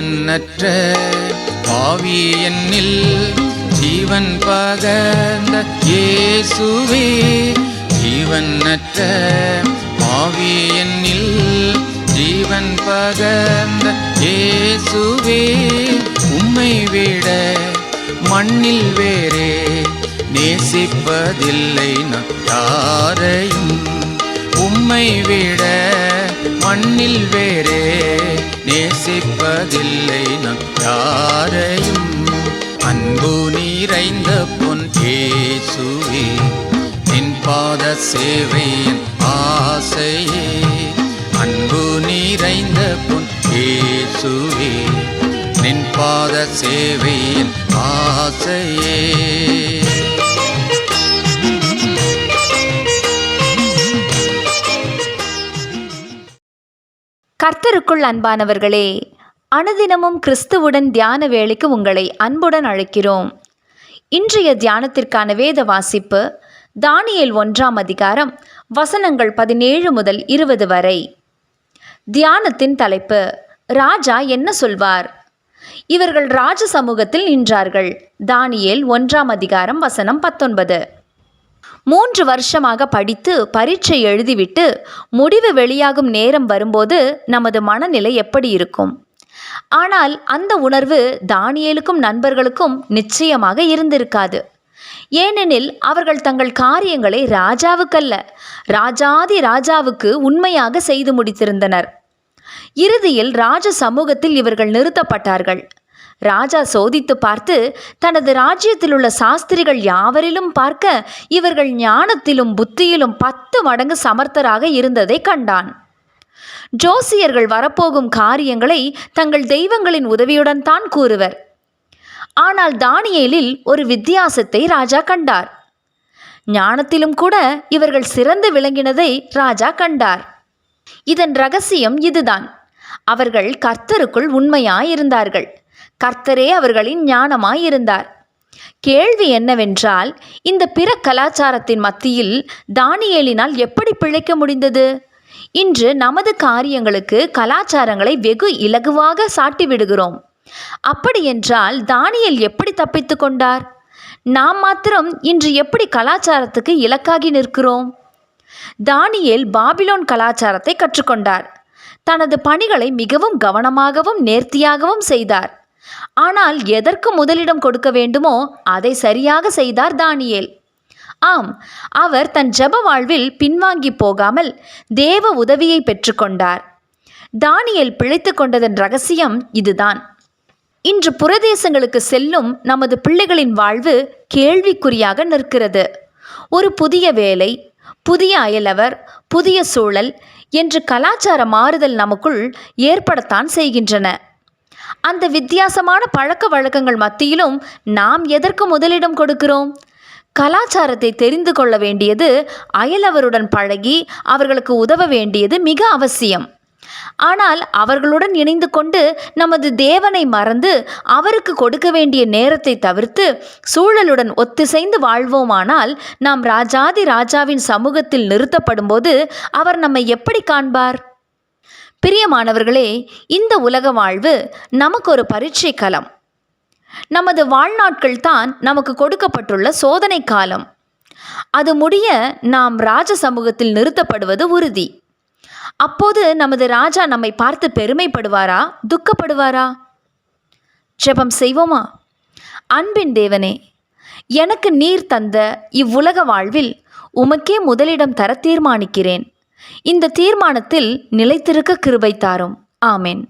ஜீவனற்ற பாவி என்னில் ஜீவன் பகர்ந்த இயேசுவே, ஜீவனற்ற பாவி என்னில் ஜீவன் பகர்ந்த இயேசுவே, உம்மை விட மண்ணில் வேறே நேசிப்பதில்லை நான் யாரையும், உம்மை விட மண்ணில் வேறே நேசிப்பதில்லை நான் யாரையும். அன்பு நிறைந்த பொன் இயேசுவே, நின் பாத சேவையின் ஆசையே, அன்பு நிறைந்த பொன் இயேசுவே, நின் பாத சேவையின் ஆசையே. கர்த்தருக்குள் அன்பானவர்களே, அனுதினமும் கிறிஸ்துவுடன் தியான வேளைக்கு உங்களை அன்புடன் அழைக்கிறோம். இன்றைய தியானத்திற்கான வேத வாசிப்பு தானியேல் 1ஆம் அதிகாரம் வசனங்கள் 17 முதல் 20 வரை. தியானத்தின் தலைப்பு, ராஜா என்ன சொல்வார்? இவர்கள் ராஜ சமூகத்தில் நின்றார்கள். தானியேல் 1ஆம் அதிகாரம் வசனம் 19. 3 வருஷமாக படித்து பரீட்சை எழுதிவிட்டு முடிவு வெளியாகும் நேரம் வரும்போது நமது மனநிலை எப்படி இருக்கும்? ஆனால் அந்த உணர்வு தானியேலுக்கும் நண்பர்களுக்கும் நிச்சயமாக இருந்திருக்காது. ஏனெனில் அவர்கள் தங்கள் காரியங்களை ராஜாவுக்கல்ல, ராஜாதி ராஜாவுக்கு உண்மையாக செய்து முடித்திருந்தனர். இறுதியில் ராஜ சமூகத்தில் இவர்கள் நிறுத்தப்பட்டார்கள். ராஜா சோதித்து பார்த்து தனது ராஜ்யத்தில் உள்ள சாஸ்திரிகள் யாவரிலும் பார்க்க இவர்கள் ஞானத்திலும் புத்தியிலும் 10 மடங்கு சமர்த்தராக இருந்ததை கண்டான். ஜோசியர்கள் வரப்போகும் காரியங்களை தங்கள் தெய்வங்களின் உதவியுடன் தான் கூறுவர். ஆனால் தானியேலில் ஒரு வித்தியாசத்தை ராஜா கண்டார். ஞானத்திலும் கூட இவர்கள் சிறந்து விளங்கினதை ராஜா கண்டார். இதன் ரகசியம் இதுதான்: அவர்கள் கர்த்தருக்குள் உண்மையாயிருந்தார்கள். கர்த்தரே அவர்களின் ஞானமாயிருந்தார். கேள்வி என்னவென்றால், இந்த பிற கலாச்சாரத்தின் மத்தியில் தானியேலினால் எப்படி பிழைக்க முடிந்தது? இன்று நமது காரியங்களுக்கு கலாச்சாரங்களை வெகு இலகுவாக சாட்டி விடுகிறோம். அப்படியென்றால் தானியேல் எப்படி தப்பித்து கொண்டார்? நாம் மாத்திரம் இன்று எப்படி கலாச்சாரத்துக்கு இலக்காகி நிற்கிறோம்? தானியேல் பாபிலோன் கலாச்சாரத்தை கற்றுக்கொண்டார். தனது பணிகளை மிகவும் கவனமாகவும் நேர்த்தியாகவும் செய்தார். ஆனால் எதற்கு முதலிடம் கொடுக்க வேண்டுமோ அதை சரியாக செய்தார் தானியேல். ஆம், அவர் தன் ஜெப வாழ்வில் பின்வாங்கி போகாமல் தேவ உதவியை பெற்றுக்கொண்டார். தானியேல் பிழைத்து கொண்டதன் ரகசியம் இதுதான். இன்று புறதேசங்களுக்கு செல்லும் நமது பிள்ளைகளின் வாழ்வு கேள்விக்குறியாக நிற்கிறது. ஒரு புதிய வேலை, புதிய அயலவர், புதிய சூழல் என்று கலாச்சார மாறுதல் நமக்குள் ஏற்படத்தான் செய்கின்றன. அந்த வித்தியாசமான பழக்க வழக்கங்கள் மத்தியிலும் நாம் எதற்கு முதலிடம் கொடுக்கிறோம்? கலாச்சாரத்தை தெரிந்து கொள்ள வேண்டியது, அயலவருடன் பழகி அவர்களுக்கு உதவ வேண்டியது மிக அவசியம். ஆனால் அவர்களுடன் இணைந்து கொண்டு நமது தேவனை மறந்து அவருக்கு கொடுக்க வேண்டிய நேரத்தை தவிர்த்து சூழலுடன் ஒத்திசைந்து வாழ்வோமானால் நாம் ராஜாதி ராஜாவின் சமூகத்தில் நிறுத்தப்படும் போது அவர் நம்மை எப்படி காண்பார்? பிரியமானவர்களே, இந்த உலக வாழ்வு நமக்கு ஒரு பரீட்சை களம். நமது வாழ்நாட்கள் தான் நமக்கு கொடுக்கப்பட்டுள்ள சோதனை காலம். அது முடிய நாம் ராஜ சமூகத்தில் நிறுத்தப்படுவது உறுதி. அப்போது நமது ராஜா நம்மை பார்த்து பெருமைப்படுவாரா, துக்கப்படுவாரா? ஜெபம் செய்வோமா? அன்பின் தேவனே, எனக்கு நீர் தந்த இவ்வுலக வாழ்வில் உமக்கே முதலிடம் தர தீர்மானிக்கிறேன். இந்த தீர்மானத்தில் நிலைத்திருக்க கிருபை தாரும். ஆமென்.